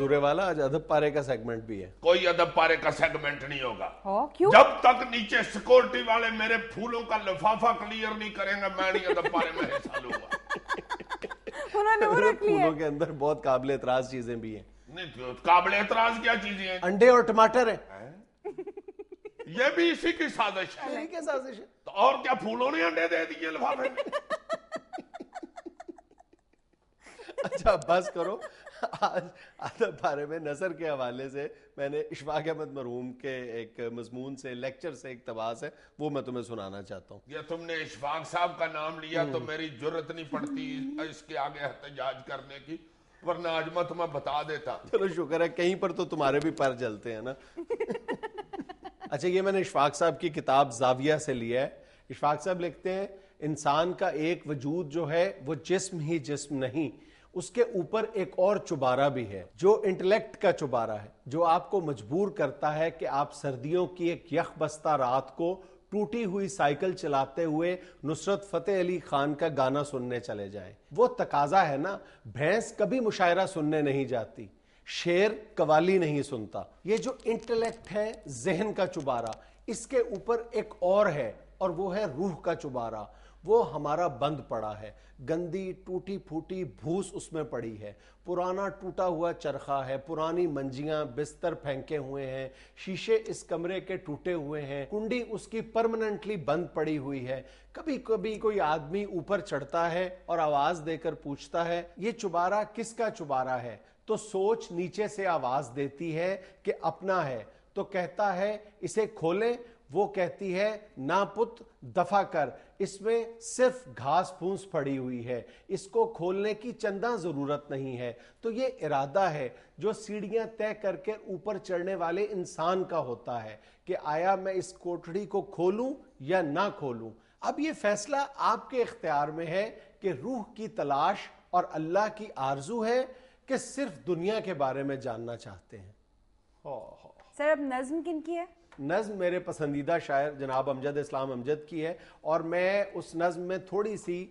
سورے والا آج ادب پارے کا سیگمنٹ بھی ہے. کوئی ادب پارے کا سیگمنٹ نہیں ہوگا. کیوں؟ جب تک نیچے سیکورٹی والے میرے پھولوں کا لفافہ کلیئر نہیں کریں گے میں نہیں ادب پارے میں حصہ لوں گا. انہوں نے وہ رکھ لیا. پھولوں کے اندر بہت قابل اعتراض چیزیں بھی ہیں. نہیں قابل اعتراض کیا چیزیں ہیں؟ انڈے اور ٹماٹر ہیں. یہ بھی اسی کی سازش ہے. یہ کیا سازش ہے؟ تو اور کیا پھولوں نے انڈے دے دیے لفافے میں؟ اچھا بس کرو. آج ادب پارے میں نثر کے حوالے سے میں نے اشفاق احمد مرحوم کے ایک مضمون سے لیکچر سے اقتباس ہے وہ میں تمہیں سنانا چاہتا ہوں. یہ تم نے اشفاق صاحب کا نام لیا تو میری جرت نہیں پڑتی اس کے آگے احتجاج کرنے کی ورنہ آج میں تمہیں بتا دیتا. چلو شکر ہے کہیں پر تو تمہارے بھی پر جلتے ہیں نا. اچھا یہ میں نے اشفاق صاحب کی کتاب زاویہ سے لیا ہے. اشفاق صاحب لکھتے ہیں انسان کا ایک وجود جو ہے وہ جسم ہی جسم نہیں, اس کے اوپر ایک اور چبارہ بھی ہے جو انٹلیکٹ کا چبارہ ہے, جو آپ کو مجبور کرتا ہے کہ آپ سردیوں کی ایک یخ بستہ رات کو ٹوٹی ہوئی سائیکل چلاتے ہوئے نصرت فتح علی خان کا گانا سننے چلے جائیں. وہ تقاضا ہے نا, بھینس کبھی مشاعرہ سننے نہیں جاتی, شیر قوالی نہیں سنتا. یہ جو انٹلیکٹ ہے ذہن کا چبارہ, اس کے اوپر ایک اور ہے اور وہ ہے روح کا چبارہ. وہ ہمارا بند پڑا ہے, گندی ٹوٹی پھوٹی بھوس اس میں پڑی ہے, پرانا ٹوٹا ہوا چرخہ ہے, پرانی منجیاں بستر پھینکے ہوئے ہیں, شیشے اس کمرے کے ٹوٹے ہوئے ہیں, کنڈی اس کی پرمننٹلی بند پڑی ہوئی ہے. کبھی کبھی کوئی آدمی اوپر چڑھتا ہے اور آواز دے کر پوچھتا ہے یہ چبارہ کس کا چبارہ ہے, تو سوچ نیچے سے آواز دیتی ہے کہ اپنا ہے, تو کہتا ہے اسے کھولیں, وہ کہتی ہے نا پت دفع کر, اس میں صرف گھاس پھونس پڑی ہوئی ہے, اس کو کھولنے کی چندہ ضرورت نہیں ہے. تو یہ ارادہ ہے جو سیڑھیاں طے کر کے اوپر چڑھنے والے انسان کا ہوتا ہے کہ آیا میں اس کوٹڑی کو کھولوں یا نہ کھولوں. اب یہ فیصلہ آپ کے اختیار میں ہے کہ روح کی تلاش اور اللہ کی آرزو ہے کہ صرف دنیا کے بارے میں جاننا چاہتے ہیں. سر اب نظم کن کی ہے؟ نظم میرے پسندیدہ شاعر جناب امجد اسلام امجد کی ہے, اور میں اس نظم میں تھوڑی سی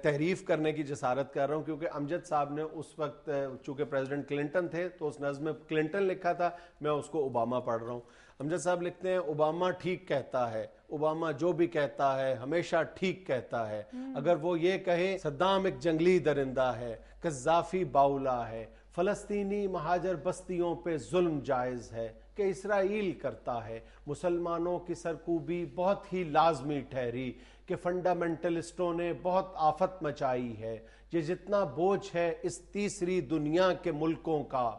تحریف کرنے کی جسارت کر رہا ہوں کیونکہ امجد صاحب نے اس وقت چونکہ پریزیڈنٹ کلنٹن تھے تو اس نظم میں کلنٹن لکھا تھا, میں اس کو اوباما پڑھ رہا ہوں. امجد صاحب لکھتے ہیں اوباما ٹھیک کہتا ہے, اوباما جو بھی کہتا ہے ہمیشہ ٹھیک کہتا ہے. اگر وہ یہ کہے صدام ایک جنگلی درندہ ہے, قذافی باولا ہے, فلسطینی مہاجر بستیوں پہ ظلم جائز ہے, کہ اسرائیل کرتا ہے, مسلمانوں کی سرکوبی بہت ہی لازمی ٹھہری, کہ فنڈامنٹلسٹوں نے بہت آفت مچائی ہے, یہ جتنا بوجھ ہے اس تیسری دنیا کے ملکوں کا,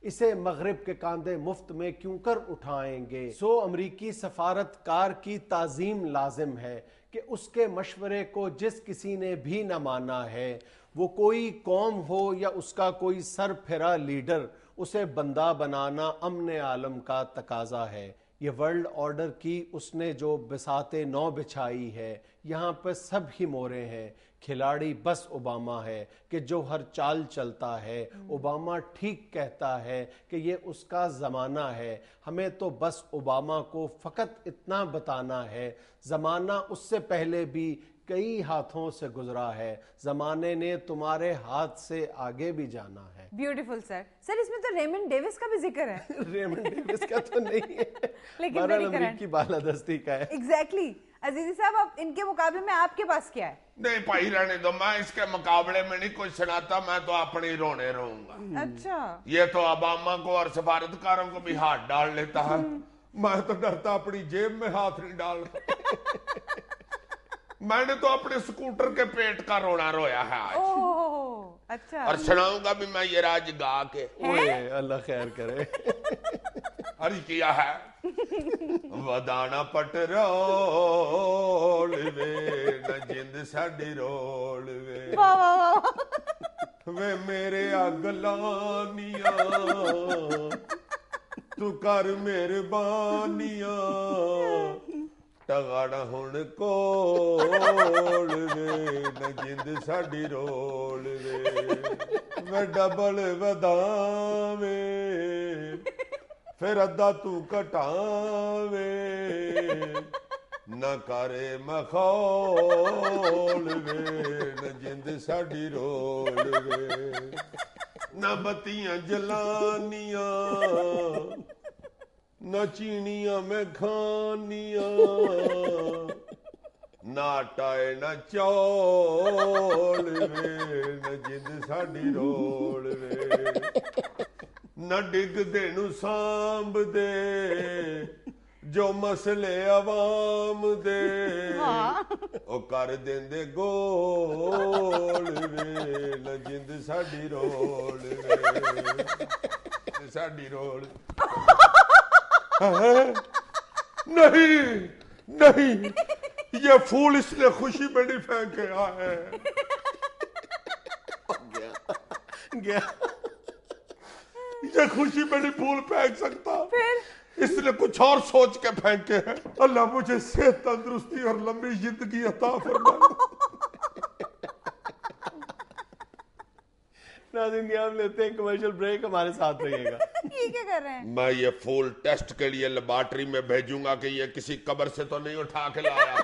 اسے مغرب کے کاندھے مفت میں کیوں کر اٹھائیں گے. سو امریکی سفارت کار کی تعظیم لازم ہے کہ اس کے مشورے کو جس کسی نے بھی نہ مانا ہے, وہ کوئی قوم ہو یا اس کا کوئی سر پھرا لیڈر, اسے بندہ بنانا امن عالم کا تقاضا ہے. یہ ورلڈ آرڈر کی اس نے جو بساط نو بچھائی ہے, یہاں پہ سب ہی مورے ہیں, کھلاڑی بس اوباما ہے کہ جو ہر چال چلتا ہے. اوباما ٹھیک کہتا ہے کہ یہ اس کا زمانہ ہے, ہمیں تو بس اوباما کو فقط اتنا بتانا ہے, زمانہ اس سے پہلے بھی کئی ہاتھوں سے گزرا ہے, زمانے نے تمہارے ہاتھ سے آگے بھی جانا ہے. بیوٹیفل سر. سر اس میں تو ریمنڈ ڈیوس کا بھی ذکر ہے. ریمنڈ ڈیوس کا تو نہیں ہے, لیکن امریکی بالادستی کا ہے. ایگزیکٹلی. عزیزی صاحب اب ان کے مقابلے میں آپ کے پاس کیا ہے؟ نہیں بھائی رہنے دو, میں اس کے مقابلے میں نہیں کچھ سناتا, میں تو اپنی رونے رہوں گا. اچھا یہ تو اوباما کو اور سفارتکاروں کو بھی ہاتھ ڈال لیتا ہے, میں تو ڈرتا اپنی جیب میں ہاتھ نہیں ڈالتا. میں نے تو اپنے سکوٹر کے پیٹ کا رونا رویا ہے آج. اچھا. اور سناؤں گا بھی میں یہ راج گا کے. اوئے اللہ خیر کرے. عرض کیا ہے ودانا پٹ رول وے نہ جند ساڈی رول وے, وے میرے اگلانیاں تو کر مہربانیاں, ٹگاڑا ہن کول وے نہ جند ساڈی رول وے, میں ڈبل وداویں پھر ادھا تو کٹاویں, نہ کرے مخول وے نہ جند ساڈی رول وے. نہ بتیاں جلانیاں نہ چینیاں میں کھانیاں نہ آٹائے نہ چول وے نہ جد ساڈی رول وے نہ ڈگ دے نو سامب دے جو مسئلے عوام دے او کر دیندے گول وے نہ جد ساڈی رول وے ساڈی رول نہیں نہیں یہ پھول اس نے خوشی میں نہیں پھینکا ہے گیا یہ خوشی میں نہیں پھول پھینک سکتا اس نے کچھ اور سوچ کے پھینکے ہیں اللہ مجھے صحت تندرستی اور لمبی زندگی عطا فرمائے ناظرین یہ ہم لیتے ہیں کمرشل بریک ہمارے ساتھ رہیے گا یہ کیا کر رہے ہیں میں یہ پھول ٹیسٹ کے لیے لیبارٹری میں بھیجوں گا کہ یہ کسی قبر سے تو نہیں اٹھا کے لایا